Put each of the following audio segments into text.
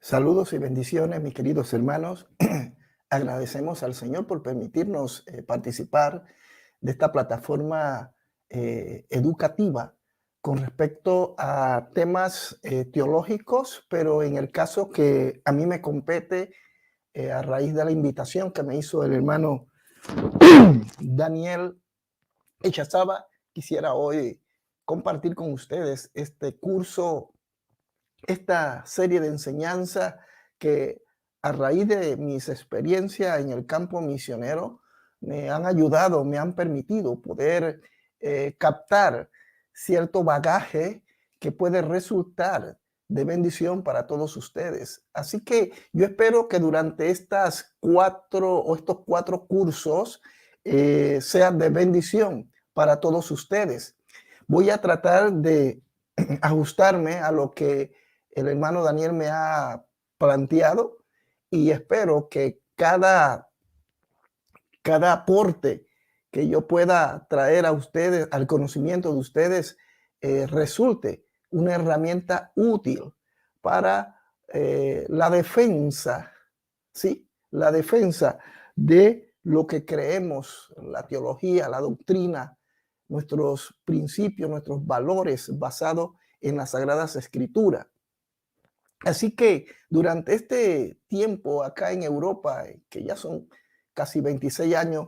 Saludos y bendiciones, mis queridos hermanos. Agradecemos al Señor por permitirnos participar de esta plataforma educativa con respecto a temas teológicos, pero en el caso que a mí me compete, a raíz de la invitación que me hizo el hermano Daniel Echazaba, quisiera hoy compartir con ustedes este curso, esta serie de enseñanza que a raíz de mis experiencias en el campo misionero me han ayudado, me han permitido poder captar cierto bagaje que puede resultar de bendición para todos ustedes. Así que yo espero que durante estos cuatro cursos sean de bendición para todos ustedes. Voy a tratar de ajustarme a lo que el hermano Daniel me ha planteado y espero que cada aporte que yo pueda traer a ustedes, al conocimiento de ustedes, resulte una herramienta útil para la defensa, ¿sí? La defensa de lo que creemos, la teología, la doctrina, nuestros principios, nuestros valores basados en las Sagradas Escrituras. Así que durante este tiempo acá en Europa, que ya son casi 26 años,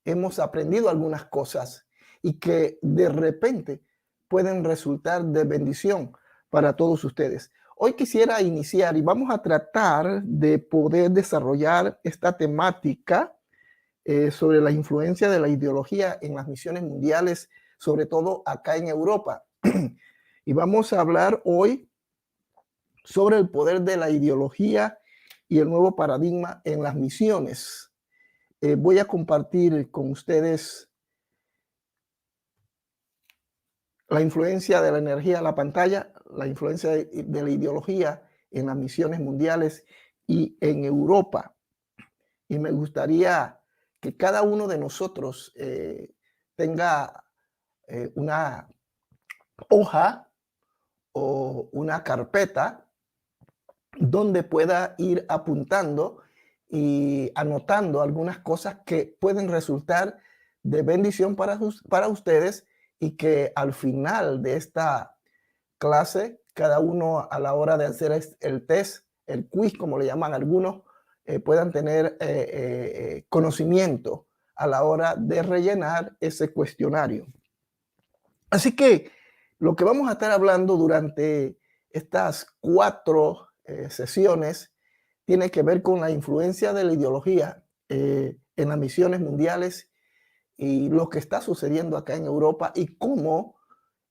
hemos aprendido algunas cosas y que de repente pueden resultar de bendición para todos ustedes. Hoy quisiera iniciar y vamos a tratar de poder desarrollar esta temática sobre la influencia de la ideología en las misiones mundiales, sobre todo acá en Europa. Y vamos a hablar hoy sobre el poder de la ideología y el nuevo paradigma en las misiones. Voy a compartir con ustedes la influencia de la energía a la pantalla, la influencia de la ideología en las misiones mundiales y en Europa. Y me gustaría que cada uno de nosotros tenga una hoja o una carpeta donde pueda ir apuntando y anotando algunas cosas que pueden resultar de bendición para ustedes y que al final de esta clase, cada uno a la hora de hacer el test, el quiz, como le llaman algunos, puedan tener conocimiento a la hora de rellenar ese cuestionario. Así que lo que vamos a estar hablando durante estas cuatro sesiones tiene que ver con la influencia de la ideología en las misiones mundiales y lo que está sucediendo acá en Europa y cómo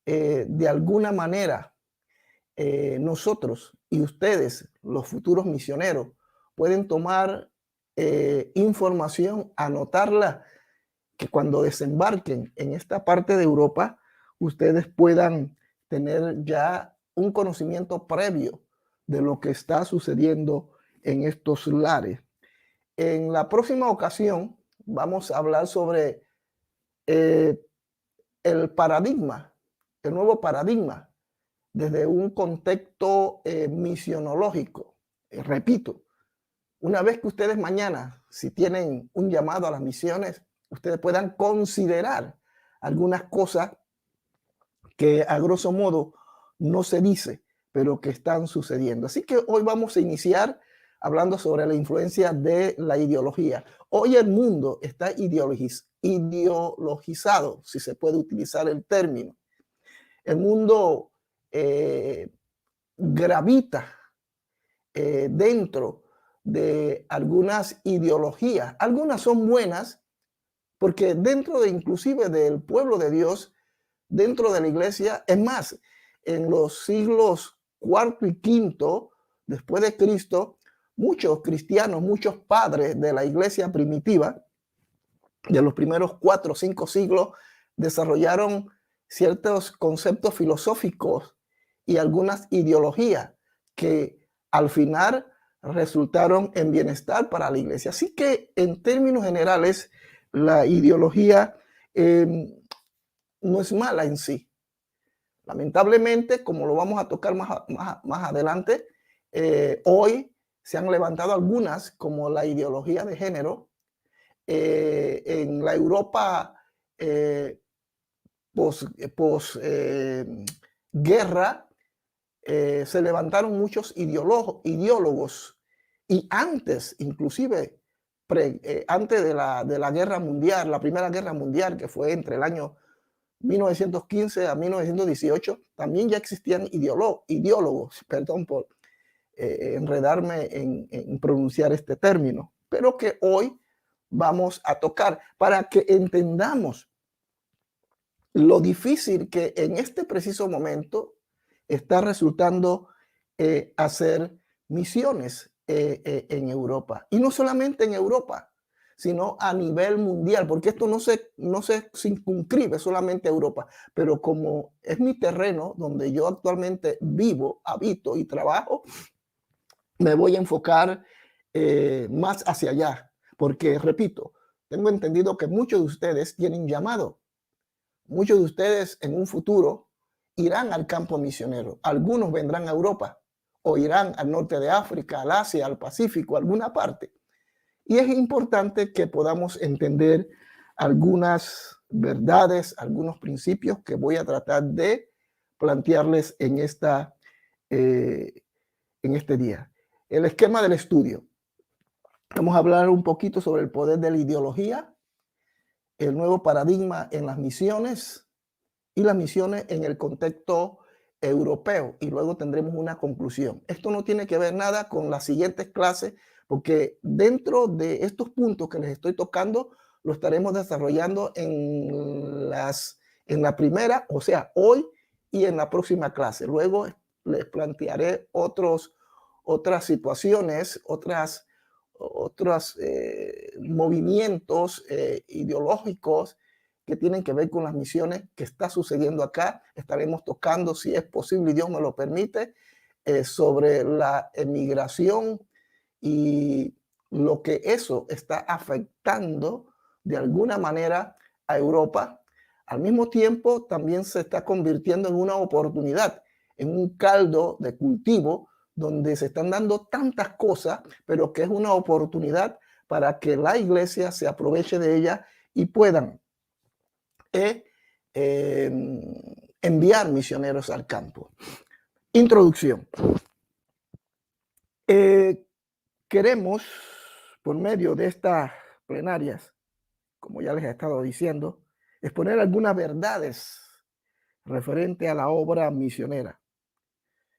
de alguna manera nosotros y ustedes, los futuros misioneros, pueden tomar información, anotarla, que cuando desembarquen en esta parte de Europa, ustedes puedan tener ya un conocimiento previo de lo que está sucediendo en estos lares. En la próxima ocasión vamos a hablar sobre eh, el paradigma, el nuevo paradigma, desde un contexto misionológico. Repito, una vez que ustedes mañana, si tienen un llamado a las misiones, ustedes puedan considerar algunas cosas que a grosso modo no se dice, pero que están sucediendo. Así que hoy vamos a iniciar hablando sobre la influencia de la ideología. Hoy el mundo está ideologizado, si se puede utilizar el término. El mundo gravita dentro de algunas ideologías. Algunas son buenas porque dentro de inclusive del pueblo de Dios, dentro de la iglesia, es más, en los siglos cuarto y quinto después de Cristo, muchos cristianos, muchos padres de la iglesia primitiva, de los primeros 4 o 5 siglos, desarrollaron ciertos conceptos filosóficos y algunas ideologías que al final resultaron en bienestar para la iglesia. Así que en términos generales, la ideología no es mala en sí. Lamentablemente, como lo vamos a tocar más adelante, Hoy se han levantado algunas, como la ideología de género, en la Europa guerra, se levantaron muchos ideólogos y antes, inclusive antes de la guerra mundial, la primera guerra mundial, que fue entre el año 1915 a 1918, también ya existían ideólogos, perdón por enredarme en pronunciar este término, pero que hoy vamos a tocar para que entendamos lo difícil que en este preciso momento está resultando hacer misiones en Europa. Y no solamente en Europa, sino a nivel mundial, porque esto no se circunscribe solamente a Europa, pero como es mi terreno donde yo actualmente vivo, habito y trabajo, me voy a enfocar más hacia allá, porque repito, tengo entendido que muchos de ustedes tienen llamado. Muchos de ustedes en un futuro irán al campo misionero. Algunos vendrán a Europa o irán al norte de África, al Asia, al Pacífico, a alguna parte. Y es importante que podamos entender algunas verdades, algunos principios que voy a tratar de plantearles en este día. El esquema del estudio. Vamos a hablar un poquito sobre el poder de la ideología, el nuevo paradigma en las misiones y las misiones en el contexto europeo. Y luego tendremos una conclusión. Esto no tiene que ver nada con las siguientes clases, porque dentro de estos puntos que les estoy tocando, lo estaremos desarrollando en la primera, o sea, hoy y en la próxima clase. Luego les plantearé otras situaciones, otros movimientos ideológicos que tienen que ver con las misiones que está sucediendo acá. Estaremos tocando, si es posible y Dios me lo permite, sobre la emigración y lo que eso está afectando de alguna manera a Europa. Al mismo tiempo, también se está convirtiendo en una oportunidad, en un caldo de cultivo donde se están dando tantas cosas, pero que es una oportunidad para que la iglesia se aproveche de ella y puedan enviar misioneros al campo. Introducción. Queremos, por medio de estas plenarias, como ya les he estado diciendo, exponer algunas verdades referente a la obra misionera.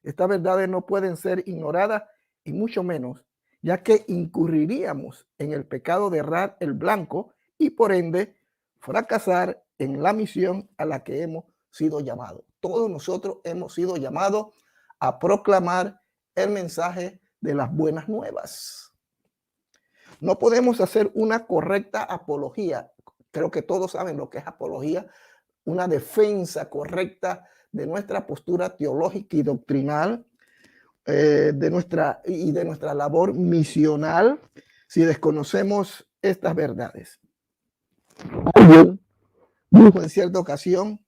Estas verdades no pueden ser ignoradas y mucho menos, ya que incurriríamos en el pecado de errar el blanco y por ende fracasar en la misión a la que hemos sido llamados. Todos nosotros hemos sido llamados a proclamar el mensaje de las buenas nuevas. No podemos hacer una correcta apología. Creo que todos saben lo que es apología, una defensa correcta de nuestra postura teológica y doctrinal, de nuestra labor misional, si desconocemos estas verdades. Alguien dijo en cierta ocasión: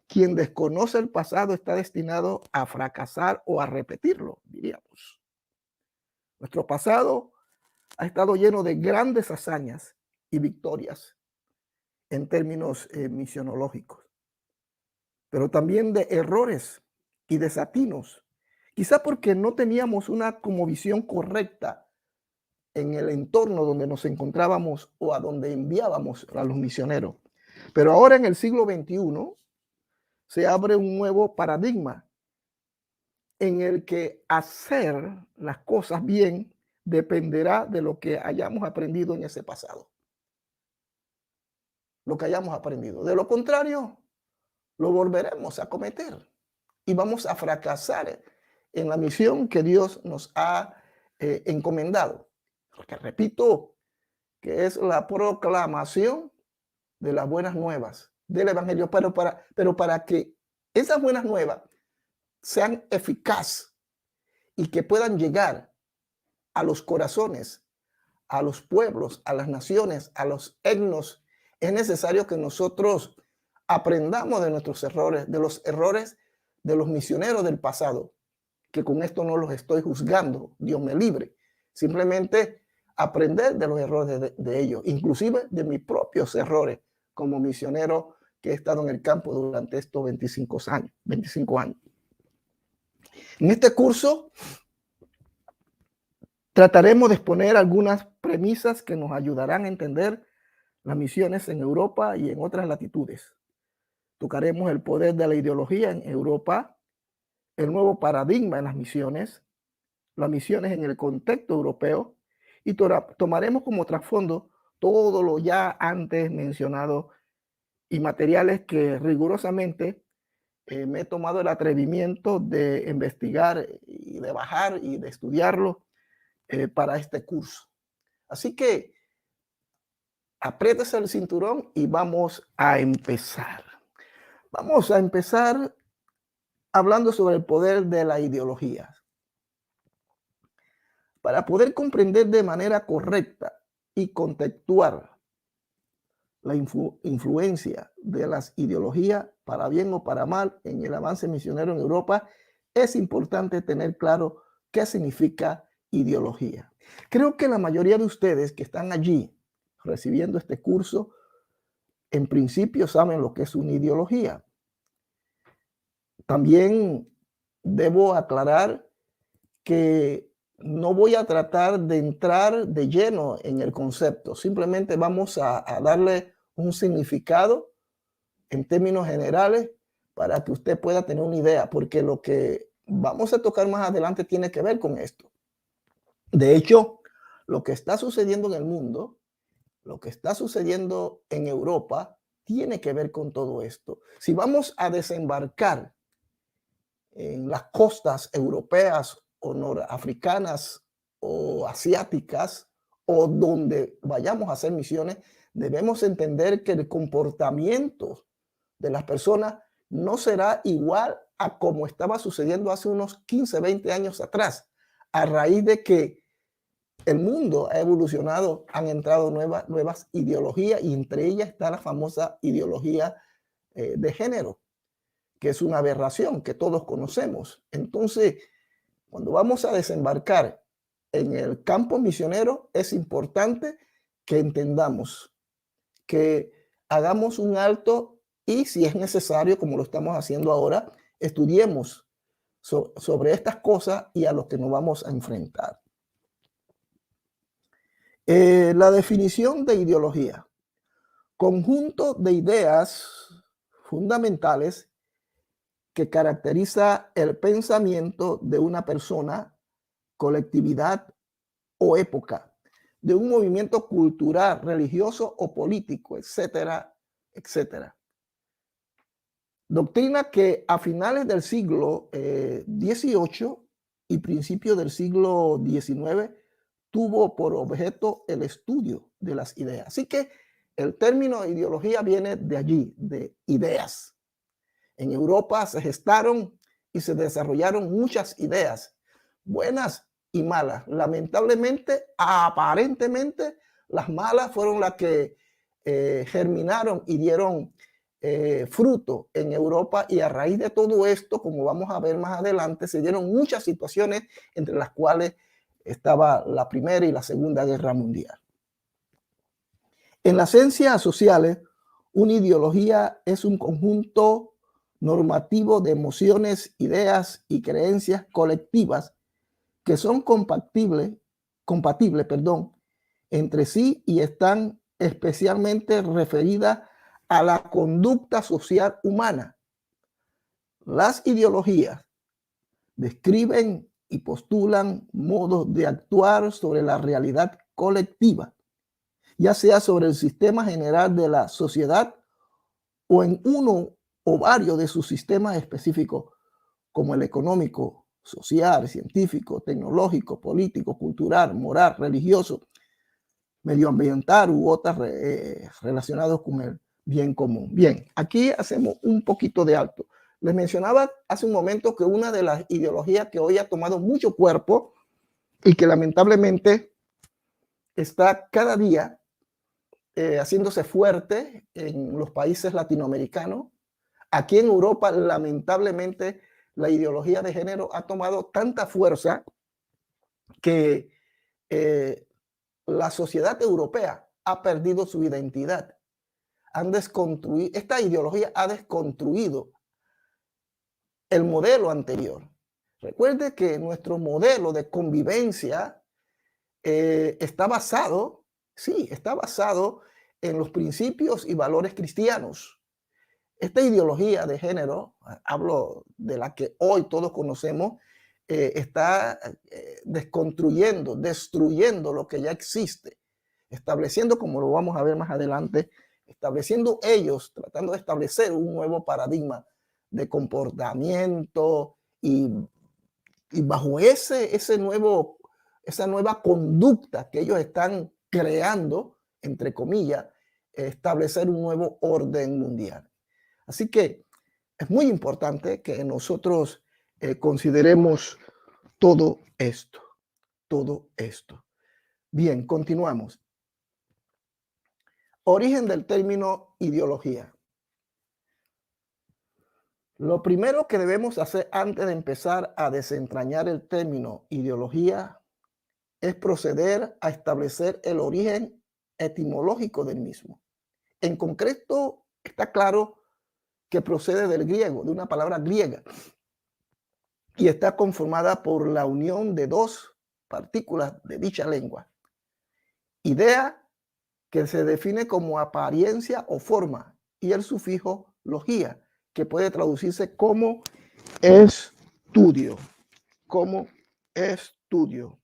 quien desconoce el pasado está destinado a fracasar o a repetirlo, diríamos. Nuestro pasado ha estado lleno de grandes hazañas y victorias en términos misionológicos, pero también de errores y desatinos, quizá porque no teníamos una como visión correcta en el entorno donde nos encontrábamos o a donde enviábamos a los misioneros. Pero ahora en el siglo XXI se abre un nuevo paradigma en el que hacer las cosas bien dependerá de lo que hayamos aprendido en ese pasado. Lo que hayamos aprendido. De lo contrario, lo volveremos a cometer y vamos a fracasar en la misión que Dios nos ha encomendado. Porque repito, que es la proclamación de las buenas nuevas del Evangelio, pero para que esas buenas nuevas sean eficaces y que puedan llegar a los corazones, a los pueblos, a las naciones, a los etnos, es necesario que nosotros aprendamos de nuestros errores, de los errores de los misioneros del pasado, que con esto no los estoy juzgando, Dios me libre. Simplemente aprender de los errores de ellos, inclusive de mis propios errores como misionero que he estado en el campo durante estos 25 años. 25 años. En este curso trataremos de exponer algunas premisas que nos ayudarán a entender las misiones en Europa y en otras latitudes. Tocaremos el poder de la ideología en Europa, el nuevo paradigma en las misiones en el contexto europeo y tomaremos como trasfondo todo lo ya antes mencionado y materiales que rigurosamente me he tomado el atrevimiento de investigar y de bajar y de estudiarlo para este curso. Así que apriétese el cinturón y vamos a empezar. Vamos a empezar hablando sobre el poder de la ideología. Para poder comprender de manera correcta y contextual la influencia de las ideologías, para bien o para mal, en el avance misionero en Europa, es importante tener claro qué significa ideología. Creo que la mayoría de ustedes que están allí recibiendo este curso, en principio saben lo que es una ideología. También debo aclarar que no voy a tratar de entrar de lleno en el concepto, simplemente vamos a darle un significado en términos generales para que usted pueda tener una idea, porque lo que vamos a tocar más adelante tiene que ver con esto. De hecho, lo que está sucediendo en el mundo, lo que está sucediendo en Europa, tiene que ver con todo esto. Si vamos a desembarcar en las costas europeas o norafricanas o asiáticas o donde vayamos a hacer misiones, debemos entender que el comportamiento de las personas no será igual a como estaba sucediendo hace unos 15, 20 años atrás, a raíz de que el mundo ha evolucionado, han entrado nuevas ideologías y entre ellas está la famosa ideología de género, que es una aberración que todos conocemos. Entonces, cuando vamos a desembarcar en el campo misionero, es importante que entendamos, que hagamos un alto y, si es necesario, como lo estamos haciendo ahora, estudiemos sobre estas cosas y a lo que nos vamos a enfrentar. La definición de ideología: conjunto de ideas fundamentales que caracteriza el pensamiento de una persona, colectividad o época, de un movimiento cultural, religioso o político, etcétera, etcétera. Doctrina que a finales del siglo XVIII y principios del siglo XIX tuvo por objeto el estudio de las ideas. Así que el término ideología viene de allí, de ideas. En Europa se gestaron y se desarrollaron muchas ideas, buenas y malas. Lamentablemente, aparentemente, las malas fueron las que germinaron y dieron fruto en Europa, y a raíz de todo esto, como vamos a ver más adelante, se dieron muchas situaciones, entre las cuales estaba la Primera y la Segunda Guerra Mundial. En las ciencias sociales, una ideología es un conjunto normativo de emociones, ideas y creencias colectivas que son compatibles, entre sí y están especialmente referidas a la conducta social humana. Las ideologías describen y postulan modos de actuar sobre la realidad colectiva, ya sea sobre el sistema general de la sociedad o en uno o varios de sus sistemas específicos, como el económico, social, científico, tecnológico, político, cultural, moral, religioso, medioambiental u otras relacionados con el bien común. Bien, aquí hacemos un poquito de alto. Les mencionaba hace un momento que una de las ideologías que hoy ha tomado mucho cuerpo y que lamentablemente está cada día haciéndose fuerte en los países latinoamericanos. Aquí en Europa, lamentablemente, la ideología de género ha tomado tanta fuerza que la sociedad europea ha perdido su identidad. Esta ideología ha desconstruido el modelo anterior. Recuerde que nuestro modelo de convivencia está basado, sí, está basado en los principios y valores cristianos. Esta ideología de género, hablo de la que hoy todos conocemos, está desconstruyendo, destruyendo lo que ya existe, estableciendo, como lo vamos a ver más adelante, estableciendo ellos, tratando de establecer un nuevo paradigma de comportamiento y bajo esa nueva conducta que ellos están creando, entre comillas, establecer un nuevo orden mundial. Así que es muy importante que nosotros consideremos todo esto, todo esto. Bien, continuamos. Origen del término ideología. Lo primero que debemos hacer antes de empezar a desentrañar el término ideología es proceder a establecer el origen etimológico del mismo. En concreto, está claro que procede del griego, de una palabra griega, y está conformada por la unión de dos partículas de dicha lengua. Idea, que se define como apariencia o forma, y el sufijo logía, que puede traducirse como estudio, como estudio.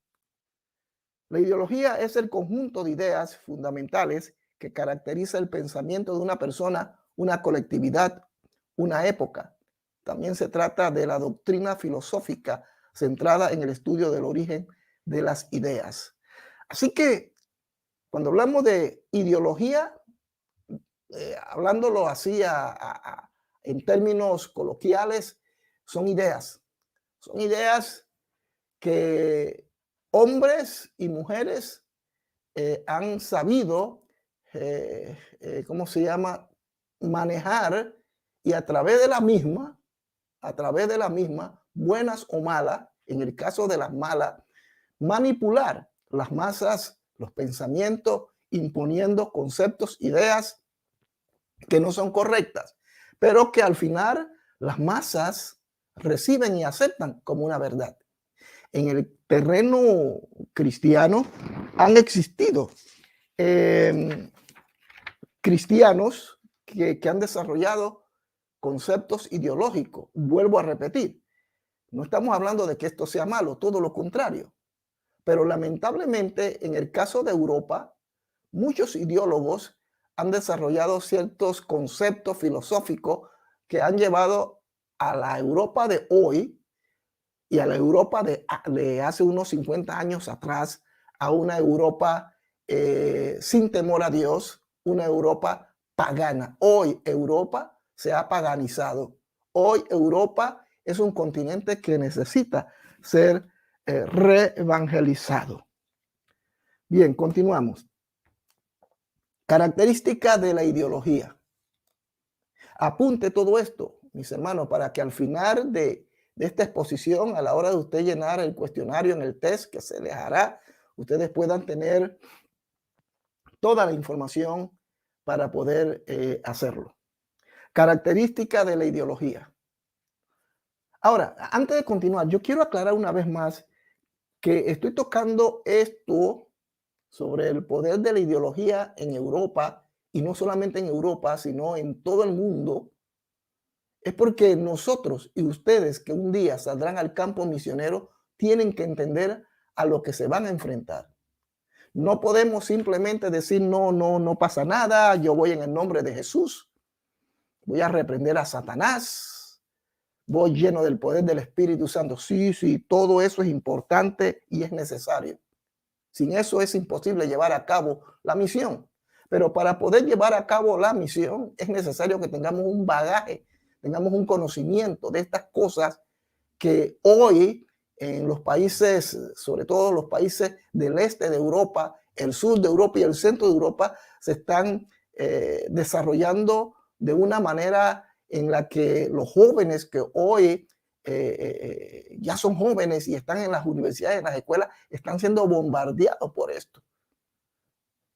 La ideología es el conjunto de ideas fundamentales que caracteriza el pensamiento de una persona, una colectividad, una época. También se trata de la doctrina filosófica centrada en el estudio del origen de las ideas. Así que cuando hablamos de ideología, hablándolo así en términos coloquiales, son ideas. Son ideas que hombres y mujeres han sabido, ¿cómo se llama?, manejar, y a través de la misma, buenas o malas, en el caso de las malas, manipular las masas, los pensamientos, imponiendo conceptos, ideas que no son correctas, pero que al final las masas reciben y aceptan como una verdad. En el terreno cristiano han existido cristianos que han desarrollado conceptos ideológicos. Vuelvo a repetir, no estamos hablando de que esto sea malo, todo lo contrario. Pero lamentablemente, en el caso de Europa, muchos ideólogos han desarrollado ciertos conceptos filosóficos que han llevado a la Europa de hoy y a la Europa de hace unos 50 años atrás a una Europa sin temor a Dios, una Europa pagana. Hoy Europa se ha paganizado. Hoy Europa es un continente que necesita ser reevangelizado. Bien, continuamos. Característica de la ideología. Apunte todo esto, mis hermanos, para que al final de esta exposición, a la hora de usted llenar el cuestionario en el test que se les hará, ustedes puedan tener toda la información para poder hacerlo. Característica de la ideología. Ahora, antes de continuar, yo quiero aclarar una vez más que estoy tocando esto sobre el poder de la ideología en Europa, y no solamente en Europa, sino en todo el mundo, es porque nosotros y ustedes que un día saldrán al campo misionero tienen que entender a lo que se van a enfrentar. No podemos simplemente decir no pasa nada, yo voy en el nombre de Jesús, voy a reprender a Satanás, voy lleno del poder del Espíritu Santo. Sí, todo eso es importante y es necesario. Sin eso es imposible llevar a cabo la misión. Pero para poder llevar a cabo la misión es necesario que tengamos un bagaje, tengamos un conocimiento de estas cosas que hoy en los países, sobre todo los países del este de Europa, el sur de Europa y el centro de Europa, se están desarrollando de una manera en la que los jóvenes que hoy ya son jóvenes y están en las universidades, en las escuelas, están siendo bombardeados por esto.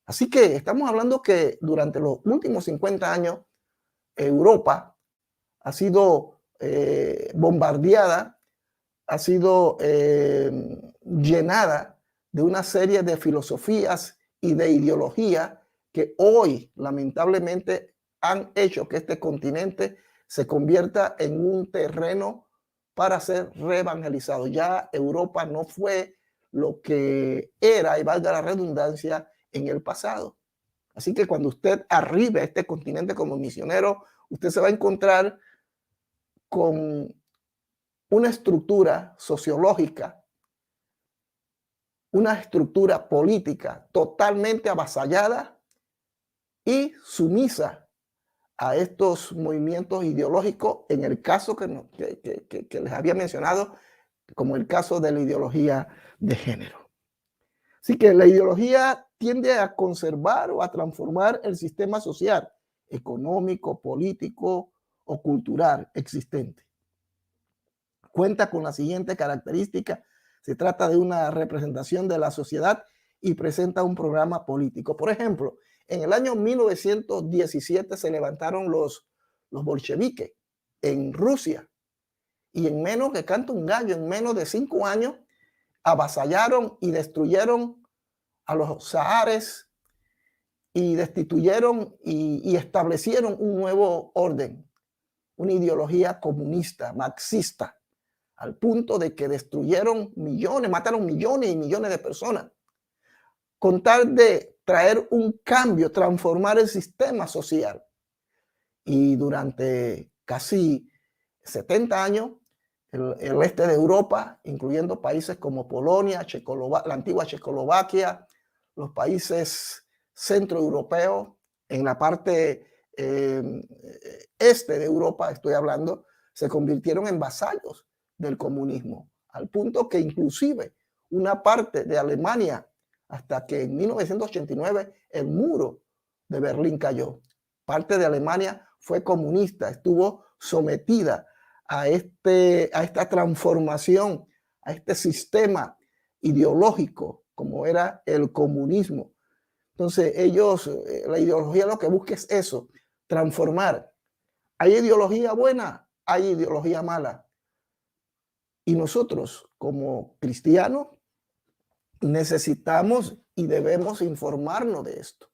Así que estamos hablando que durante los últimos 50 años, Europa ha sido bombardeada, ha sido llenada de una serie de filosofías y de ideologías que hoy lamentablemente han hecho que este continente se convierta en un terreno para ser reevangelizado. Ya Europa no fue lo que era, y valga la redundancia, en el pasado. Así que cuando usted arribe a este continente como misionero, usted se va a encontrar con una estructura sociológica, una estructura política totalmente avasallada y sumisa a estos movimientos ideológicos, en el caso que les había mencionado, como el caso de la ideología de género. Así que la ideología tiende a conservar o a transformar el sistema social, económico, político o cultural existente. Cuenta con la siguiente característica: se trata de una representación de la sociedad y presenta un programa político. Por ejemplo, en el año 1917 se levantaron los bolcheviques en Rusia y en menos que canta un gallo, en menos de 5 años, avasallaron y destruyeron a los zahares y destituyeron y establecieron un nuevo orden, una ideología comunista, marxista, al punto de que destruyeron millones, mataron millones y millones de personas, con tal de traer un cambio, transformar el sistema social. Y durante casi 70 años, el este de Europa, incluyendo países como Polonia, la antigua Checoslovaquia, los países centroeuropeos, en la parte este de Europa, estoy hablando, se convirtieron en vasallos del comunismo, al punto que inclusive una parte de Alemania, hasta que en 1989 el muro de Berlín cayó. Parte de Alemania fue comunista, estuvo sometida a esta transformación, a este sistema ideológico como era el comunismo. Entonces ellos, la ideología lo que busca es eso, transformar. Hay ideología buena, hay ideología mala. Y nosotros como cristianos necesitamos y debemos informarnos de esto.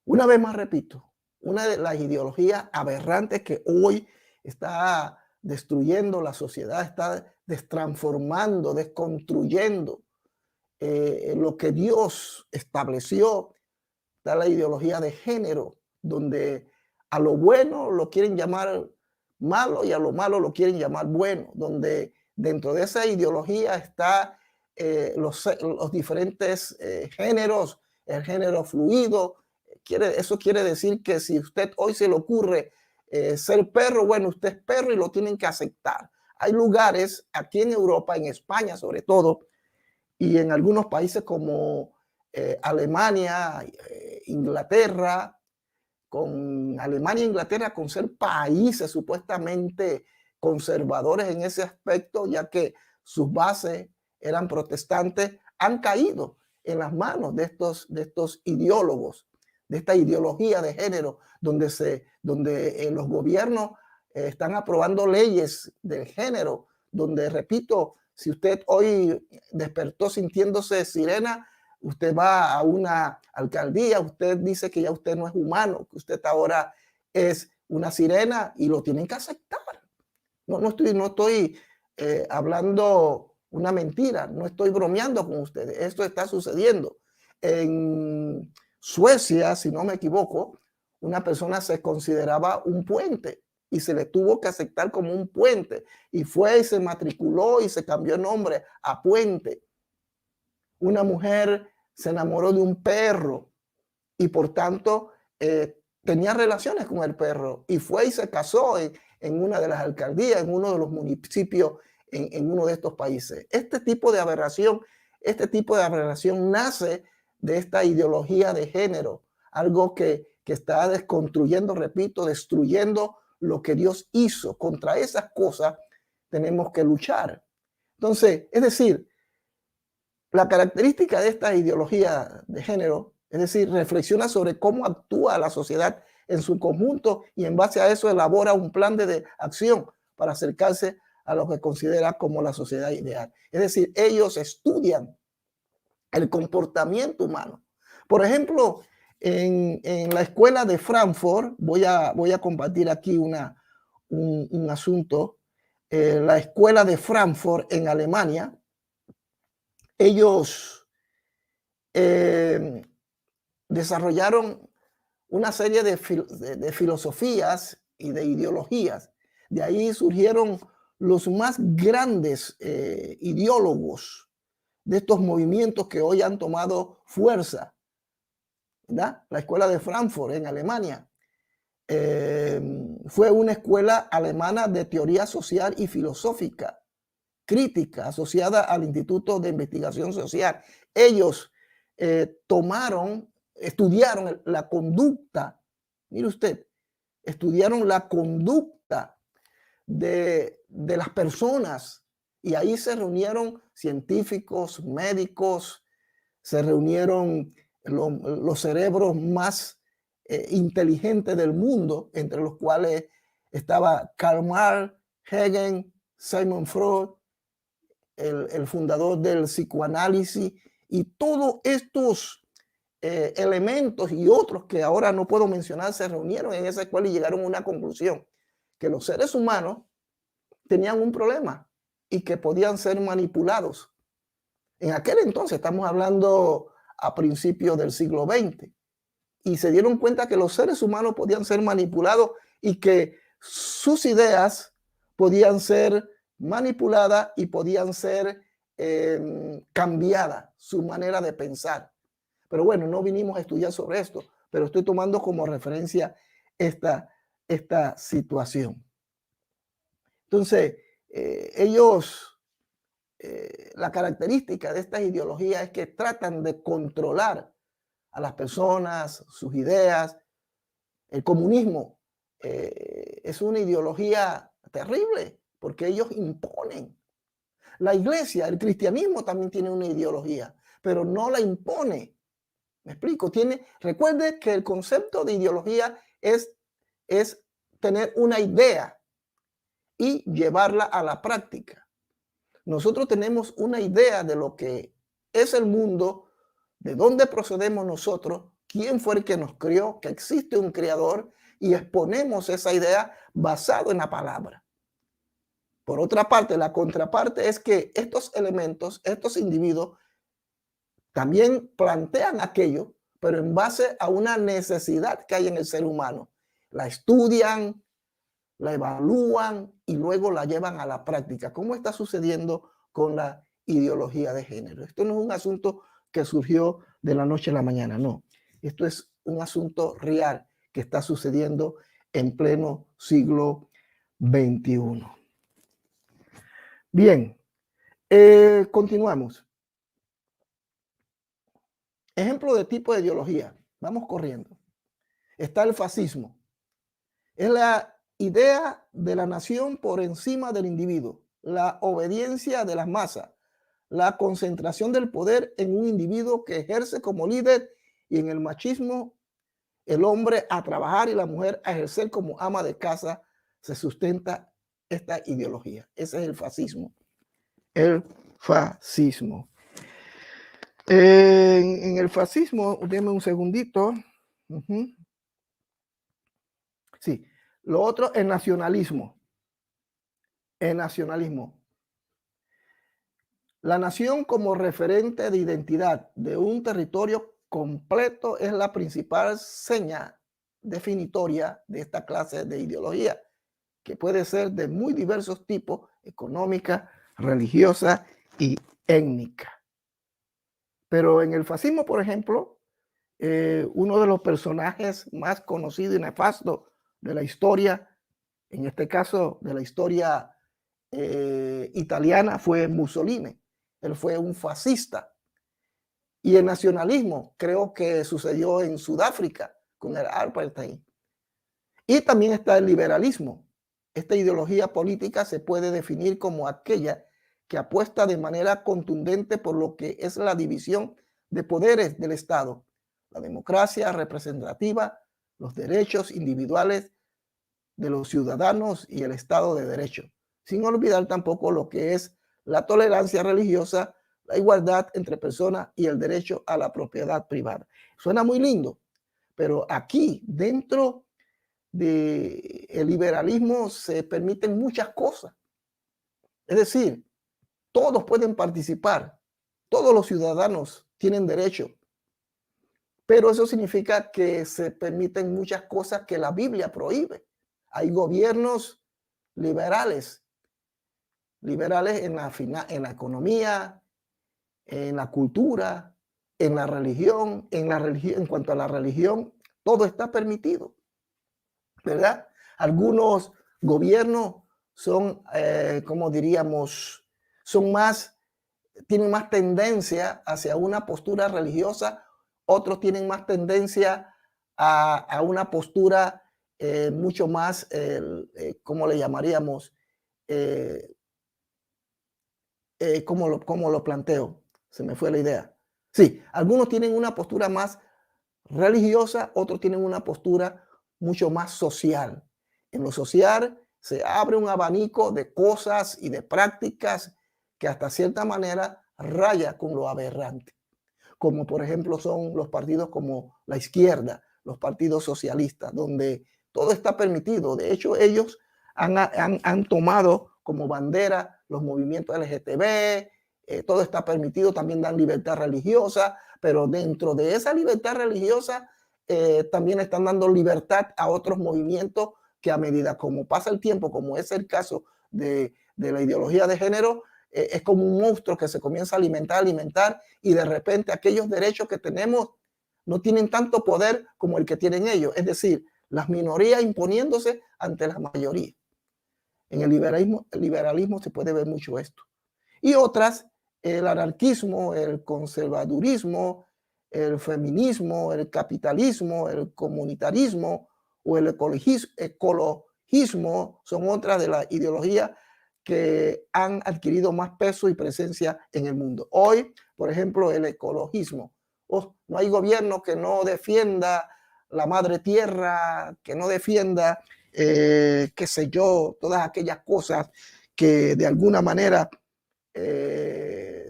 Una vez más repito, una de las ideologías aberrantes que hoy está destruyendo la sociedad, está destransformando, desconstruyendo lo que Dios estableció, está la ideología de género, donde a lo bueno lo quieren llamar malo y a lo malo lo quieren llamar bueno, donde dentro de esa ideología está los diferentes géneros, el género fluido. Eso quiere decir que si usted hoy se le ocurre ser perro, bueno, usted es perro y lo tienen que aceptar. Hay lugares aquí en Europa, en España sobre todo, y en algunos países como Alemania, Inglaterra, con Alemania e Inglaterra con ser países supuestamente conservadores en ese aspecto, ya que sus bases eran protestantes, han caído en las manos de estos ideólogos, de esta ideología de género, donde los gobiernos están aprobando leyes del género, donde, repito, si usted hoy despertó sintiéndose sirena, usted va a una alcaldía, usted dice que ya usted no es humano, que usted ahora es una sirena y lo tienen que aceptar. No estoy hablando una mentira, no estoy bromeando con ustedes, esto está sucediendo. En Suecia, si no me equivoco, una persona se consideraba un puente y se le tuvo que aceptar como un puente y fue y se matriculó y se cambió el nombre a Puente. Una mujer se enamoró de un perro y por tanto tenía relaciones con el perro y fue y se casó en una de las alcaldías, en uno de los municipios, en uno de estos países. Este tipo de aberración nace de esta ideología de género, algo que está desconstruyendo, repito, destruyendo lo que Dios hizo. Contra esas cosas tenemos que luchar. Entonces, es decir, la característica de esta ideología de género, es decir, reflexiona sobre cómo actúa la sociedad en su conjunto y en base a eso elabora un plan de acción para acercarse a lo que considera como la sociedad ideal. Es decir, ellos estudian el comportamiento humano. Por ejemplo, en la escuela de Frankfurt, voy a compartir aquí un asunto. La escuela de Frankfurt en Alemania, ellos desarrollaron una serie de filosofías y de ideologías. De ahí surgieron los más grandes ideólogos de estos movimientos que hoy han tomado fuerza, ¿verdad? La escuela de Frankfurt en Alemania fue una escuela alemana de teoría social y filosófica crítica asociada al Instituto de Investigación Social. Ellos estudiaron la conducta, mire usted, estudiaron la conducta de las personas y ahí se reunieron científicos, médicos, se reunieron los cerebros más inteligentes del mundo, entre los cuales estaba Karl Marx, Hegel, Sigmund Freud, el fundador del psicoanálisis, y todos estos elementos y otros que ahora no puedo mencionar se reunieron en esa escuela y llegaron a una conclusión, que los seres humanos tenían un problema y que podían ser manipulados. En aquel entonces, estamos hablando a principios del siglo XX, y se dieron cuenta que los seres humanos podían ser manipulados y que sus ideas podían ser manipuladas y podían ser cambiadas, su manera de pensar. Pero bueno, no vinimos a estudiar sobre esto, pero estoy tomando como referencia esta situación. Entonces, la característica de estas ideologías es que tratan de controlar a las personas, sus ideas. El comunismo es una ideología terrible porque ellos imponen. La iglesia, el cristianismo también tiene una ideología, pero no la impone. ¿Me explico? Recuerde que el concepto de ideología es tener una idea y llevarla a la práctica. Nosotros tenemos una idea de lo que es el mundo, de dónde procedemos nosotros, quién fue el que nos crió, que existe un creador, y exponemos esa idea basado en la palabra. Por otra parte, la contraparte es que estos elementos, estos individuos, también plantean aquello, pero en base a una necesidad que hay en el ser humano. La estudian, la evalúan y luego la llevan a la práctica. ¿Cómo está sucediendo con la ideología de género? Esto no es un asunto que surgió de la noche a la mañana, no. Esto es un asunto real que está sucediendo en pleno siglo XXI. Bien, continuamos. Ejemplo de tipo de ideología. Vamos corriendo. Está el fascismo. Es la idea de la nación por encima del individuo, la obediencia de las masas, la concentración del poder en un individuo que ejerce como líder, y en el machismo el hombre a trabajar y la mujer a ejercer como ama de casa. Se sustenta esta ideología. Ese es el fascismo. El fascismo. En el fascismo, déme un segundito. Sí, lo otro, el nacionalismo. El nacionalismo. La nación como referente de identidad de un territorio completo es la principal seña definitoria de esta clase de ideología, que puede ser de muy diversos tipos: económica, religiosa y étnica. Pero en el fascismo, por ejemplo, uno de los personajes más conocidos y nefastos de la historia, en este caso de la historia italiana, fue Mussolini. Él fue un fascista. Y el nacionalismo creo que sucedió en Sudáfrica con el apartheid. Y también está el liberalismo. Esta ideología política se puede definir como aquella que apuesta de manera contundente por lo que es la división de poderes del Estado, la democracia representativa, los derechos individuales de los ciudadanos y el Estado de Derecho, sin olvidar tampoco lo que es la tolerancia religiosa, la igualdad entre personas y el derecho a la propiedad privada. Suena muy lindo, pero aquí dentro del liberalismo se permiten muchas cosas. Es decir, todos pueden participar, todos los ciudadanos tienen derecho, pero eso significa que se permiten muchas cosas que la Biblia prohíbe. Hay gobiernos liberales, liberales en la economía, en la cultura, en la religión, en cuanto a la religión, todo está permitido, ¿verdad? Algunos gobiernos son, como diríamos, tienen más tendencia hacia una postura religiosa, otros tienen más tendencia a una postura mucho más, ¿cómo le llamaríamos? ¿Cómo lo planteo? Se me fue la idea. Sí, algunos tienen una postura más religiosa, otros tienen una postura mucho más social. En lo social se abre un abanico de cosas y de prácticas que hasta cierta manera raya con lo aberrante, como por ejemplo son los partidos como la izquierda, los partidos socialistas, donde todo está permitido. De hecho, ellos han tomado como bandera los movimientos LGTB, todo está permitido, también dan libertad religiosa, pero dentro de esa libertad religiosa también están dando libertad a otros movimientos que a medida como pasa el tiempo, como es el caso de la ideología de género, es como un monstruo que se comienza a alimentar y de repente aquellos derechos que tenemos no tienen tanto poder como el que tienen ellos, es decir, las minorías imponiéndose ante la mayoría. En el liberalismo se puede ver mucho esto. Y otras, el anarquismo, el conservadurismo, el feminismo, el capitalismo, el comunitarismo o el ecologismo son otras de las ideologías que han adquirido más peso y presencia en el mundo. Hoy, por ejemplo, el ecologismo. No hay gobierno que no defienda la madre tierra, que no defienda, qué sé yo, todas aquellas cosas que de alguna manera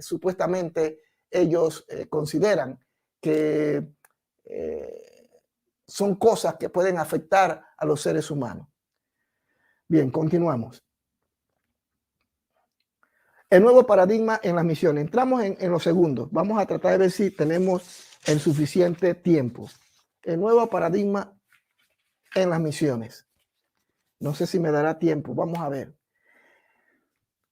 supuestamente ellos consideran que son cosas que pueden afectar a los seres humanos. Bien, continuamos. El nuevo paradigma en las misiones. Entramos en lo segundo. Vamos a tratar de ver si tenemos el suficiente tiempo. El nuevo paradigma en las misiones. No sé si me dará tiempo. Vamos a ver.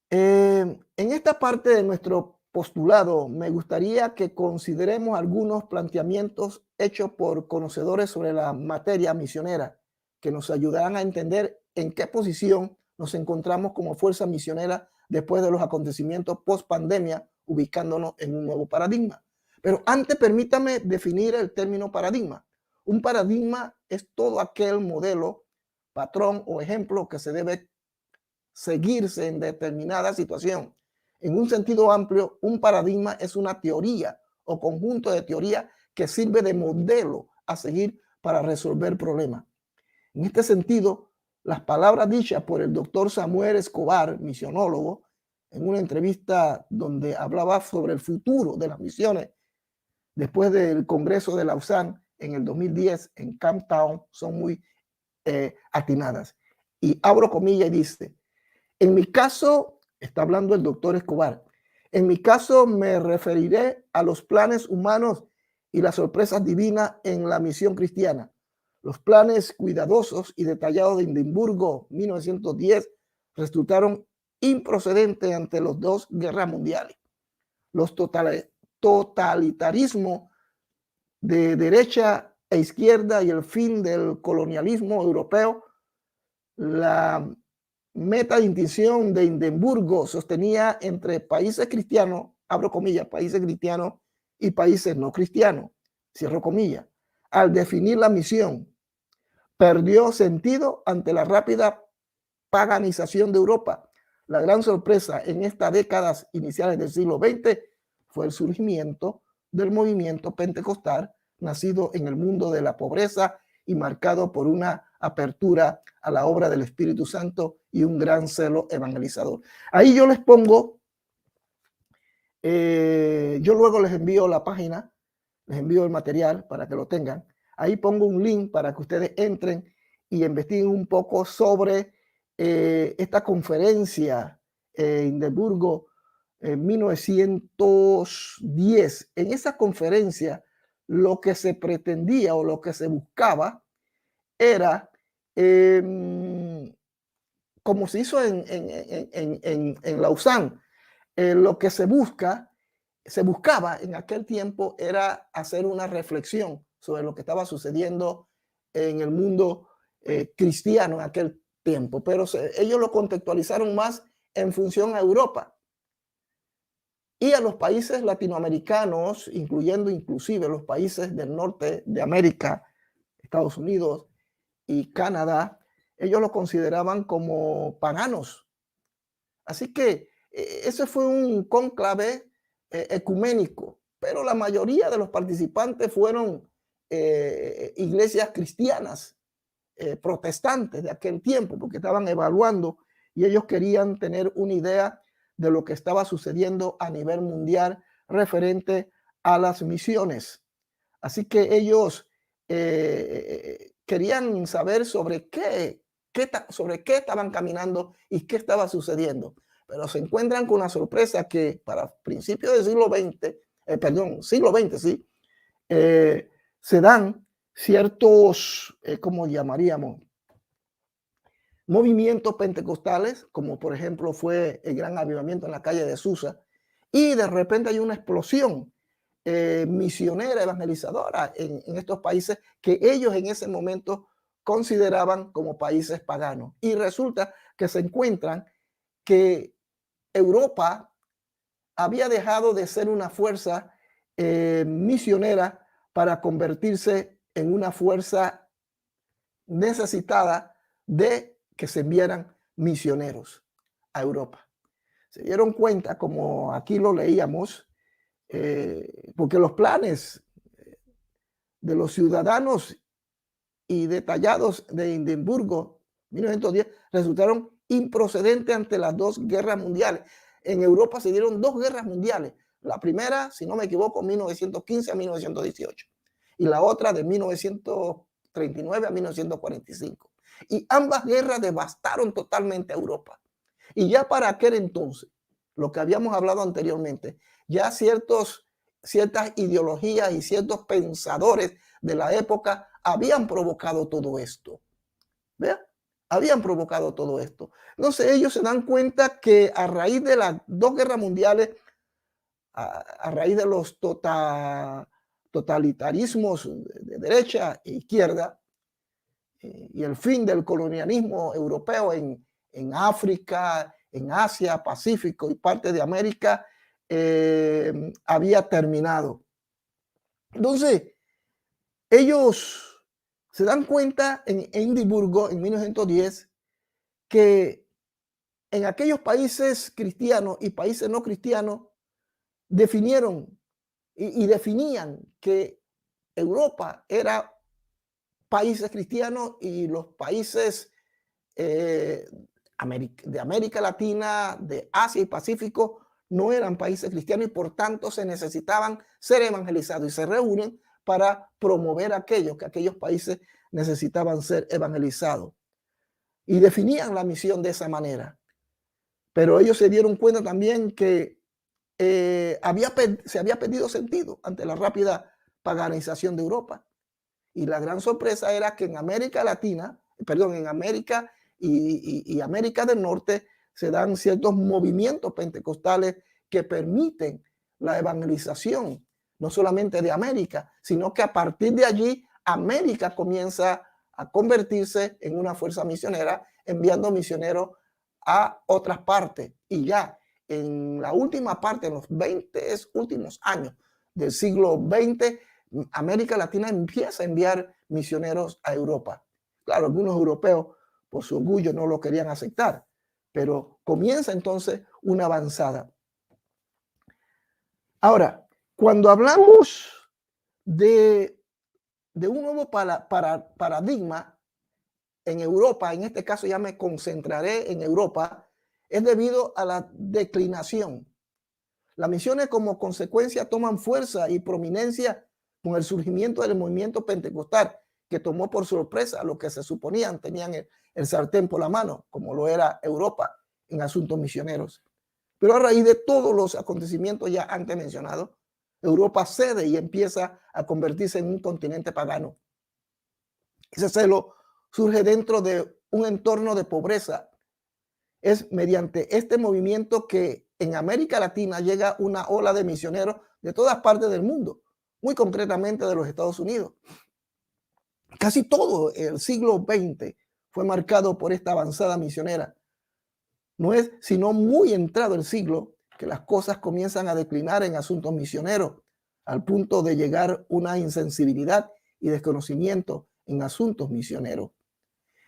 En esta parte de nuestro postulado, me gustaría que consideremos algunos planteamientos hechos por conocedores sobre la materia misionera, que nos ayudarán a entender en qué posición nos encontramos como fuerza misionera después de los acontecimientos post pandemia, ubicándonos en un nuevo paradigma. Pero antes permítame definir el término paradigma. Un paradigma es todo aquel modelo, patrón o ejemplo que se debe seguirse en determinada situación. En un sentido amplio, un paradigma es una teoría o conjunto de teorías que sirve de modelo a seguir para resolver problemas. En este sentido, las palabras dichas por el doctor Samuel Escobar, misionólogo, en una entrevista donde hablaba sobre el futuro de las misiones después del Congreso de Lausanne en el 2010 en Camp Town, son muy atinadas. Y abro comillas y dice: en mi caso, está hablando el doctor Escobar, en mi caso me referiré a los planes humanos y las sorpresas divinas en la misión cristiana. Los planes cuidadosos y detallados de Hindenburgo 1910 resultaron improcedentes ante las dos guerras mundiales. Los totalitarismos de derecha e izquierda y el fin del colonialismo europeo, la meta de distinción de Hindenburgo sostenía entre países cristianos, abro comillas, países cristianos y países no cristianos, cierro comillas. Al definir la misión, perdió sentido ante la rápida paganización de Europa. La gran sorpresa en estas décadas iniciales del siglo XX fue el surgimiento del movimiento pentecostal, nacido en el mundo de la pobreza y marcado por una apertura a la obra del Espíritu Santo y un gran celo evangelizador. Ahí yo les pongo, yo luego les envío la página, les envío el material para que lo tengan. Ahí pongo un link para que ustedes entren y investiguen un poco sobre esta conferencia en Edimburgo en 1910. En esa conferencia lo que se pretendía o lo que se buscaba era, como se hizo en Lausanne, lo que se buscaba en aquel tiempo era hacer una reflexión sobre lo que estaba sucediendo en el mundo cristiano en aquel tiempo, pero ellos lo contextualizaron más en función a Europa y a los países latinoamericanos, incluyendo inclusive los países del norte de América, Estados Unidos y Canadá. Ellos lo consideraban como paganos. Así que ese fue un cónclave ecuménico, pero la mayoría de los participantes fueron iglesias cristianas, protestantes de aquel tiempo, porque estaban evaluando y ellos querían tener una idea de lo que estaba sucediendo a nivel mundial referente a las misiones. Así que ellos querían saber sobre sobre qué estaban caminando y qué estaba sucediendo. Pero se encuentran con una sorpresa que para principios del siglo XX, siglo XX, sí, se dan ciertos, ¿cómo llamaríamos? Movimientos pentecostales, como por ejemplo fue el gran avivamiento en la calle de Susa, y de repente hay una explosión misionera, evangelizadora en estos países que ellos en ese momento consideraban como países paganos. Y resulta que se encuentran que Europa había dejado de ser una fuerza misionera para convertirse en una fuerza necesitada de que se enviaran misioneros a Europa. Se dieron cuenta, como aquí lo leíamos, porque los planes de los ciudadanos y detallados de Edimburgo 1910 resultaron improcedentes ante las dos guerras mundiales. En Europa se dieron dos guerras mundiales. La primera, si no me equivoco, 1915 a 1918 y la otra de 1939 a 1945. Y ambas guerras devastaron totalmente a Europa. Y ya para aquel entonces, lo que habíamos hablado anteriormente, ya ciertas ideologías y ciertos pensadores de la época habían provocado todo esto. ¿Vean? Habían provocado todo esto. Entonces ellos se dan cuenta que a raíz de las dos guerras mundiales, a raíz de los totalitarismos de derecha e izquierda y el fin del colonialismo europeo en África, en Asia, Pacífico y parte de América, había terminado. Entonces, ellos se dan cuenta en Edimburgo en 1910 que en aquellos países cristianos y países no cristianos definieron y definían que Europa era países cristianos y los países de América Latina, de Asia y Pacífico no eran países cristianos y por tanto se necesitaban ser evangelizados y se reúnen para promover que aquellos países necesitaban ser evangelizados. Y definían la misión de esa manera. Pero ellos se dieron cuenta también que se había perdido sentido ante la rápida paganización de Europa. Y la gran sorpresa era que en América Latina, en América y América del Norte se dan ciertos movimientos pentecostales que permiten la evangelización, no solamente de América, sino que a partir de allí América comienza a convertirse en una fuerza misionera, enviando misioneros a otras partes. Y ya en la última parte, en los 20 últimos años del siglo XX, América Latina empieza a enviar misioneros a Europa. Claro, algunos europeos por su orgullo no lo querían aceptar. Pero comienza entonces una avanzada. Ahora, cuando hablamos de un nuevo paradigma en Europa, en este caso ya me concentraré en Europa, es debido a la declinación. Las misiones como consecuencia toman fuerza y prominencia con el surgimiento del movimiento pentecostal, que tomó por sorpresa a lo que se suponían tenían el sartén por la mano, como lo era Europa en asuntos misioneros. Pero a raíz de todos los acontecimientos ya antes mencionados, Europa cede y empieza a convertirse en un continente pagano. Ese celo surge dentro de un entorno de pobreza. Es mediante este movimiento que en América Latina llega una ola de misioneros de todas partes del mundo, muy concretamente de los Estados Unidos. Casi todo el siglo XX fue marcado por esta avanzada misionera. No es sino muy entrado el siglo que las cosas comienzan a declinar en asuntos misioneros, al punto de llegar una insensibilidad y desconocimiento en asuntos misioneros.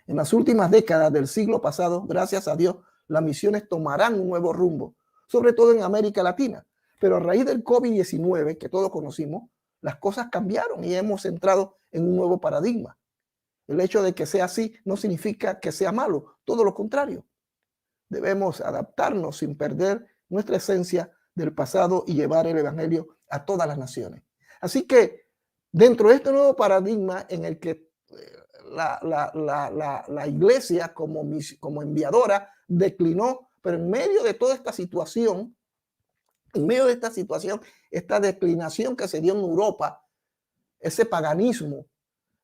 En las últimas décadas del siglo pasado, gracias a Dios, las misiones tomarán un nuevo rumbo, sobre todo en América Latina. Pero a raíz del COVID-19, que todos conocimos, las cosas cambiaron y hemos entrado en un nuevo paradigma. El hecho de que sea así no significa que sea malo, todo lo contrario. Debemos adaptarnos sin perder nuestra esencia del pasado y llevar el evangelio a todas las naciones. Así que dentro de este nuevo paradigma en el que la iglesia como enviadora declinó, pero en medio de toda esta situación, esta declinación que se dio en Europa, ese paganismo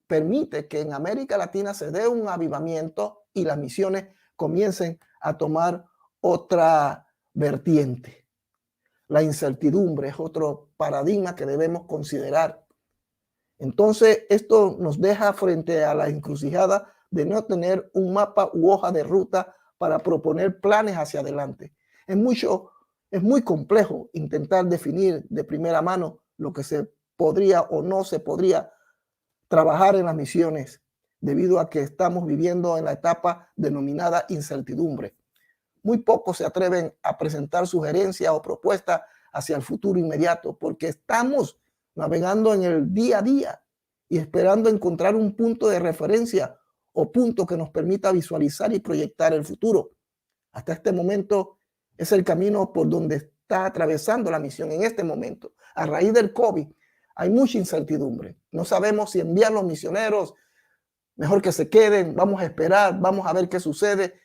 permite que en América Latina se dé un avivamiento y las misiones comiencen a tomar otra vertiente. La incertidumbre es otro paradigma que debemos considerar. Entonces, esto nos deja frente a la encrucijada de no tener un mapa u hoja de ruta para proponer planes hacia adelante. Es muy complejo intentar definir de primera mano lo que se podría o no se podría trabajar en las misiones, debido a que estamos viviendo en la etapa denominada incertidumbre. Muy pocos se atreven a presentar sugerencias o propuestas hacia el futuro inmediato, porque estamos navegando en el día a día y esperando encontrar un punto de referencia o punto que nos permita visualizar y proyectar el futuro. Hasta este momento es el camino por donde está atravesando la misión en este momento. A raíz del COVID hay mucha incertidumbre. No sabemos si enviar los misioneros, mejor que se queden, vamos a esperar, vamos a ver qué sucede,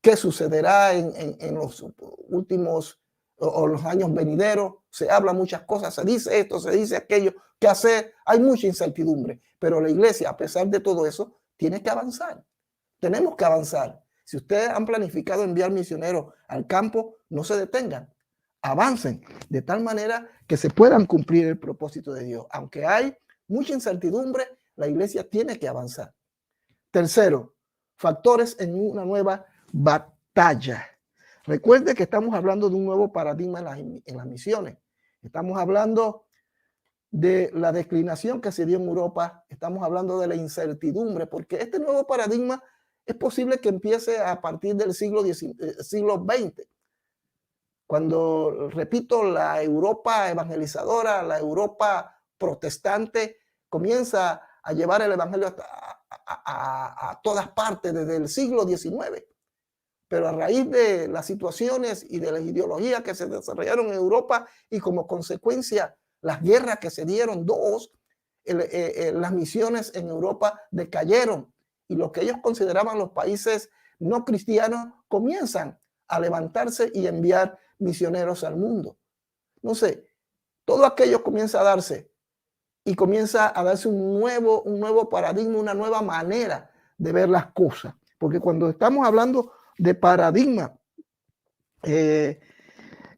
qué sucederá en los últimos o los años venideros. Se habla muchas cosas, se dice esto, se dice aquello, qué hacer. Hay mucha incertidumbre, pero la iglesia, a pesar de todo eso, tiene que avanzar. Tenemos que avanzar. Si ustedes han planificado enviar misioneros al campo, no se detengan. Avancen de tal manera que se puedan cumplir el propósito de Dios. Aunque hay mucha incertidumbre, la iglesia tiene que avanzar. Tercero, factores en una nueva batalla. Recuerde que estamos hablando de un nuevo paradigma en las misiones. Estamos hablando de la declinación que se dio en Europa. Estamos hablando de la incertidumbre, porque este nuevo paradigma es posible que empiece a partir del siglo XX. Cuando, repito, la Europa evangelizadora, la Europa protestante comienza a llevar el evangelio a todas partes desde el siglo XIX. Pero a raíz de las situaciones y de las ideologías que se desarrollaron en Europa y como consecuencia las guerras que se dieron, las misiones en Europa decayeron y lo que ellos consideraban los países no cristianos comienzan a levantarse y enviar misioneros al mundo. No sé, todo aquello comienza a darse y comienza a darse un nuevo paradigma, una nueva manera de ver las cosas. Porque cuando estamos hablando de paradigma,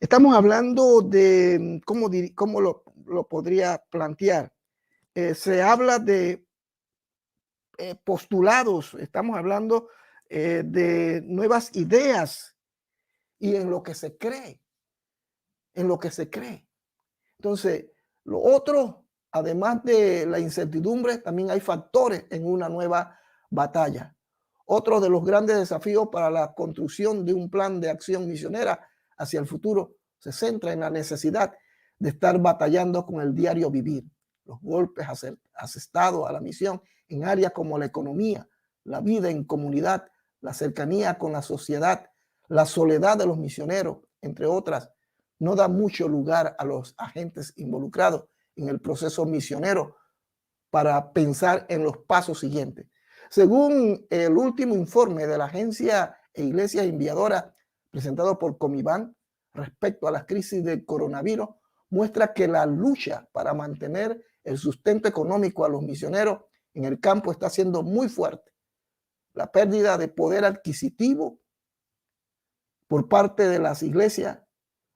estamos hablando de, ¿cómo lo podría plantear? Se habla de postulados, estamos hablando de nuevas ideas y en lo que se cree, Entonces, lo otro, además de la incertidumbre, también hay factores en una nueva batalla. Otro de los grandes desafíos para la construcción de un plan de acción misionera hacia el futuro se centra en la necesidad de estar batallando con el diario vivir, los golpes asestados a la misión en áreas como la economía, la vida en comunidad, la cercanía con la sociedad, la soledad de los misioneros, entre otras, no da mucho lugar a los agentes involucrados en el proceso misionero para pensar en los pasos siguientes. Según el último informe de la Agencia e Iglesias Enviadoras presentado por Comiban respecto a la crisis del coronavirus, muestra que la lucha para mantener el sustento económico a los misioneros en el campo está siendo muy fuerte. La pérdida de poder adquisitivo por parte de las iglesias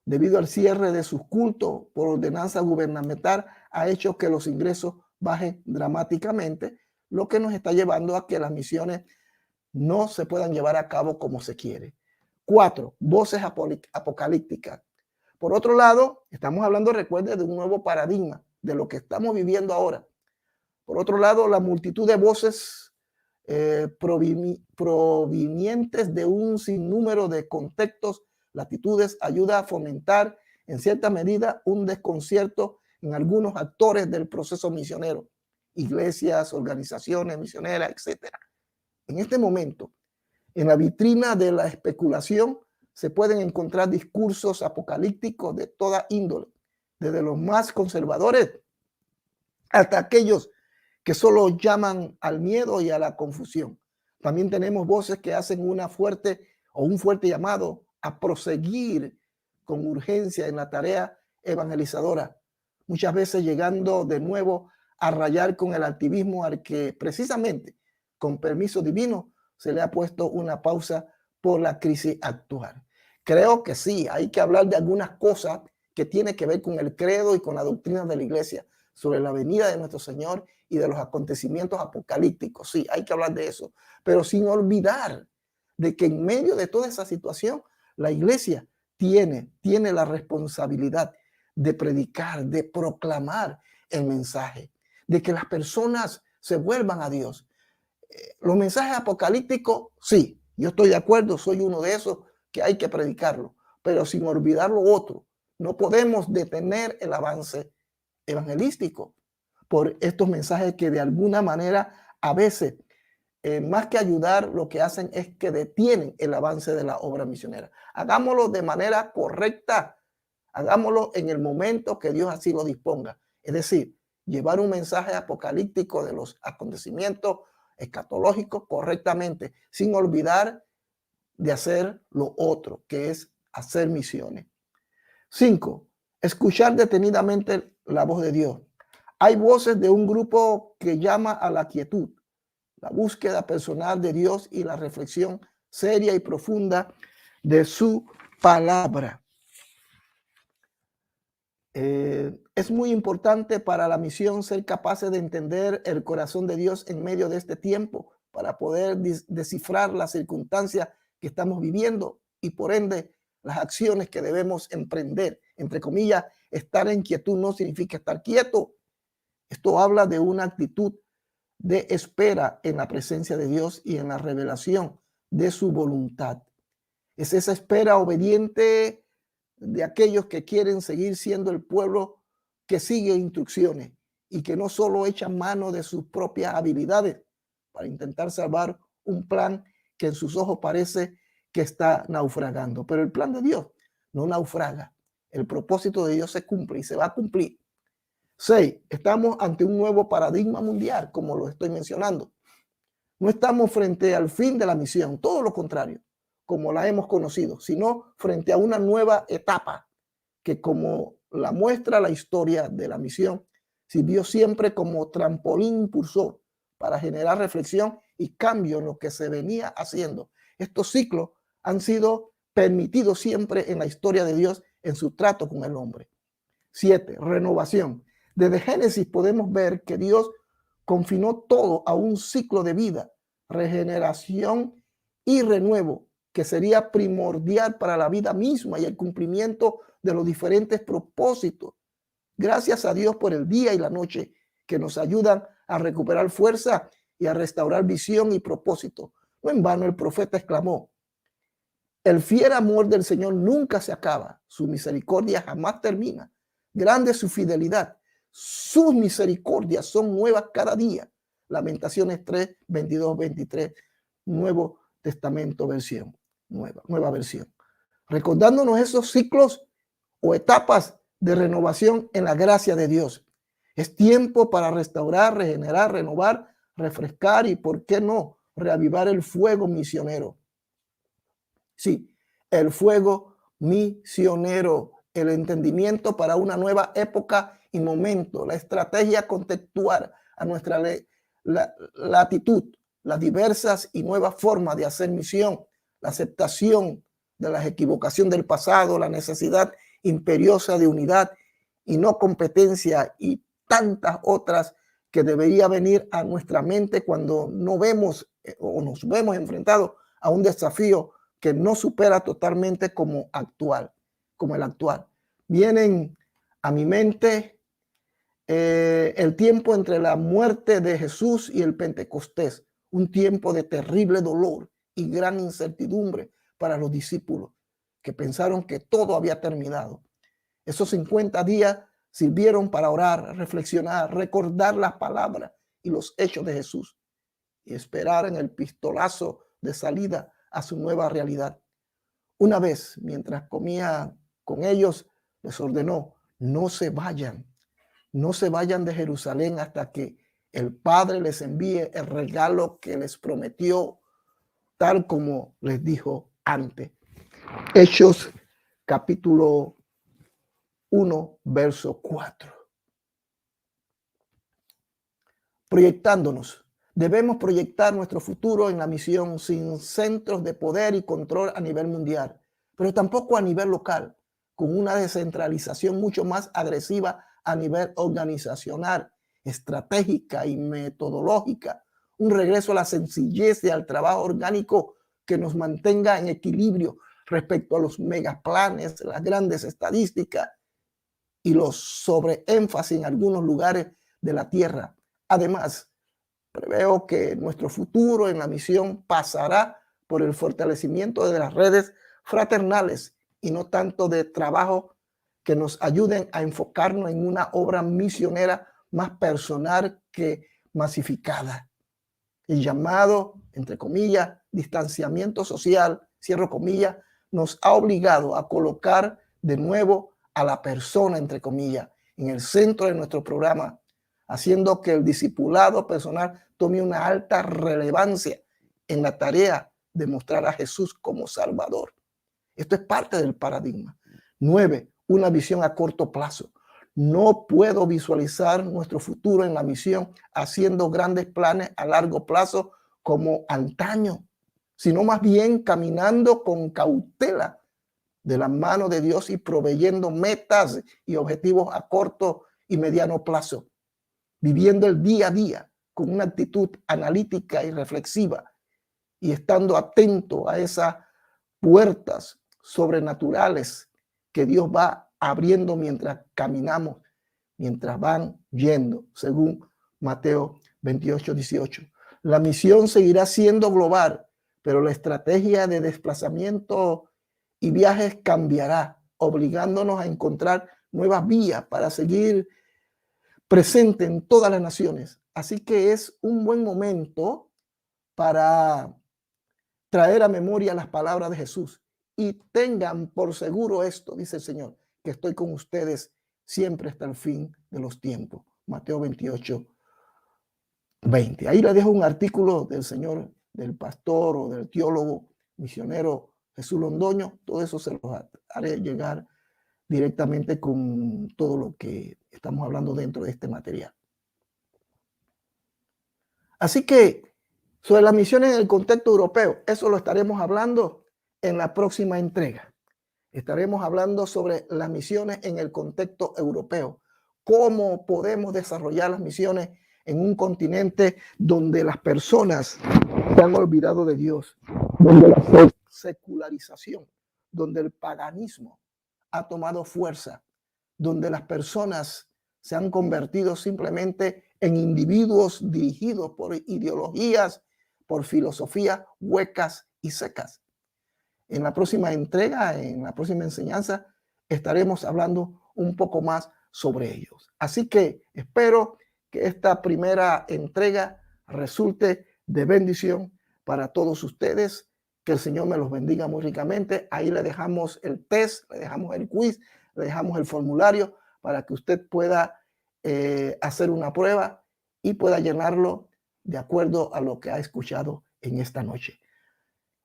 debido al cierre de sus cultos por ordenanza gubernamental ha hecho que los ingresos bajen dramáticamente, lo que nos está llevando a que las misiones no se puedan llevar a cabo como se quiere. 4. Voces apocalípticas. Por otro lado, estamos hablando, recuerde, de un nuevo paradigma, de lo que estamos viviendo ahora. Por otro lado, la multitud de voces provenientes de un sinnúmero de contextos, latitudes, ayuda a fomentar en cierta medida un desconcierto en algunos actores del proceso misionero, iglesias, organizaciones misioneras, etc. En este momento, en la vitrina de la especulación se pueden encontrar discursos apocalípticos de toda índole, desde los más conservadores hasta aquellos que solo llaman al miedo y a la confusión. También tenemos voces que hacen un fuerte llamado a proseguir con urgencia en la tarea evangelizadora, muchas veces llegando de nuevo a rayar con el activismo al que precisamente, con permiso divino, se le ha puesto una pausa por la crisis actual. Creo que sí, hay que hablar de algunas cosas que tienen que ver con el credo y con la doctrina de la iglesia sobre la venida de nuestro Señor y de los acontecimientos apocalípticos. Sí, hay que hablar de eso, pero sin olvidar de que en medio de toda esa situación, la iglesia tiene la responsabilidad de predicar, de proclamar el mensaje, de que las personas se vuelvan a Dios. Los mensajes apocalípticos, sí, yo estoy de acuerdo, soy uno de esos que hay que predicarlo, pero sin olvidar lo otro. No podemos detener el avance evangelístico por estos mensajes que de alguna manera a veces, más que ayudar, lo que hacen es que detienen el avance de la obra misionera. Hagámoslo de manera correcta, hagámoslo en el momento que Dios así lo disponga. Es decir, llevar un mensaje apocalíptico de los acontecimientos escatológicos correctamente, sin olvidar de hacer lo otro, que es hacer misiones. 5. Escuchar detenidamente la voz de Dios. Hay voces de un grupo que llama a la quietud, la búsqueda personal de Dios y la reflexión seria y profunda de su palabra. Es muy importante para la misión ser capaces de entender el corazón de Dios en medio de este tiempo para poder descifrar las circunstancias que estamos viviendo y por ende las acciones que debemos emprender. Entre comillas, estar en quietud no significa estar quieto. Esto habla de una actitud de espera en la presencia de Dios y en la revelación de su voluntad. Es esa espera obediente de aquellos que quieren seguir siendo el pueblo que sigue instrucciones y que no solo echan mano de sus propias habilidades para intentar salvar un plan que en sus ojos parece que está naufragando. Pero el plan de Dios no naufraga. El propósito de Dios se cumple y se va a cumplir. 6. Estamos ante un nuevo paradigma mundial, como lo estoy mencionando. No estamos frente al fin de la misión, todo lo contrario, como la hemos conocido, sino frente a una nueva etapa que, como la muestra la historia de la misión, sirvió siempre como trampolín impulsor para generar reflexión y cambio en lo que se venía haciendo. Estos ciclos han sido permitidos siempre en la historia de Dios en su trato con el hombre. 7. Renovación. Desde Génesis podemos ver que Dios confinó todo a un ciclo de vida, regeneración y renuevo que sería primordial para la vida misma y el cumplimiento de los diferentes propósitos. Gracias a Dios por el día y la noche que nos ayudan a recuperar fuerza y a restaurar visión y propósito. No en vano el profeta exclamó: el fiel amor del Señor nunca se acaba, su misericordia jamás termina. Grande es su fidelidad, sus misericordias son nuevas cada día. Lamentaciones 3, 22, 23, Nuevo Testamento versión, nueva versión. Recordándonos esos ciclos o etapas de renovación en la gracia de Dios. Es tiempo para restaurar, regenerar, renovar, refrescar y, ¿por qué no?, reavivar el fuego misionero. Sí, el fuego misionero, el entendimiento para una nueva época y momento, la estrategia contextual a nuestra latitud, las diversas y nuevas formas de hacer misión, la aceptación de las equivocaciones del pasado, la necesidad imperiosa de unidad y no competencia y tantas otras que debería venir a nuestra mente cuando no vemos o nos vemos enfrentados a un desafío que no supera totalmente como el actual. Vienen a mi mente el tiempo entre la muerte de Jesús y el Pentecostés, un tiempo de terrible dolor y gran incertidumbre para los discípulos que pensaron que todo había terminado. Esos 50 días sirvieron para orar, reflexionar, recordar las palabras y los hechos de Jesús y esperar en el pistolazo de salida a su nueva realidad. Una vez, mientras comía con ellos, les ordenó: no se vayan de Jerusalén hasta que el Padre les envíe el regalo que les prometió, tal como les dijo antes. Hechos capítulo 1, verso 4. Proyectándonos. Debemos proyectar nuestro futuro en la misión sin centros de poder y control a nivel mundial, pero tampoco a nivel local, con una descentralización mucho más agresiva a nivel organizacional, estratégica y metodológica. Un regreso a la sencillez y al trabajo orgánico que nos mantenga en equilibrio respecto a los megaplanes, las grandes estadísticas y los sobreénfasis en algunos lugares de la tierra. Además, preveo que nuestro futuro en la misión pasará por el fortalecimiento de las redes fraternales y no tanto de trabajo que nos ayuden a enfocarnos en una obra misionera más personal que masificada. El llamado, entre comillas, distanciamiento social, cierro comillas, nos ha obligado a colocar de nuevo a la persona, entre comillas, en el centro de nuestro programa, haciendo que el discipulado personal tome una alta relevancia en la tarea de mostrar a Jesús como Salvador. Esto es parte del paradigma. 9. Una visión a corto plazo. No puedo visualizar nuestro futuro en la misión haciendo grandes planes a largo plazo como antaño, sino más bien caminando con cautela de la mano de Dios y proveyendo metas y objetivos a corto y mediano plazo, viviendo el día a día con una actitud analítica y reflexiva y estando atento a esas puertas sobrenaturales que Dios va abriendo mientras caminamos, mientras van yendo, según Mateo 28, 18. La misión seguirá siendo global, pero la estrategia de desplazamiento y viajes cambiará, obligándonos a encontrar nuevas vías para seguir presente en todas las naciones. Así que es un buen momento para traer a memoria las palabras de Jesús. Y tengan por seguro esto, dice el Señor, que estoy con ustedes siempre hasta el fin de los tiempos. Mateo 28, 20. Ahí les dejo un artículo del Señor, del pastor o del teólogo misionero Jesús Londoño. Todo eso se los haré llegar directamente con todo lo que estamos hablando dentro de este material. Así que sobre las misiones en el contexto europeo, eso lo estaremos hablando en la próxima entrega. Estaremos hablando sobre las misiones en el contexto europeo. Cómo podemos desarrollar las misiones en un continente donde las personas se han olvidado de Dios, donde la secularización, donde el paganismo ha tomado fuerza, donde las personas se han convertido simplemente en individuos dirigidos por ideologías por filosofías huecas y secas. En la próxima entrega, en la próxima enseñanza, estaremos hablando un poco más sobre ellos. Así que espero que esta primera entrega resulte de bendición para todos ustedes. Que el Señor me los bendiga muy ricamente. Ahí le dejamos el test, le dejamos el quiz, le dejamos el formulario para que usted pueda hacer una prueba y pueda llenarlo de acuerdo a lo que ha escuchado en esta noche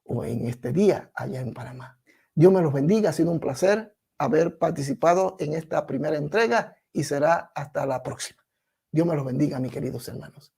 o en este día allá en Panamá. Dios me los bendiga. Ha sido un placer haber participado en esta primera entrega y será hasta la próxima. Dios me los bendiga, mis queridos hermanos.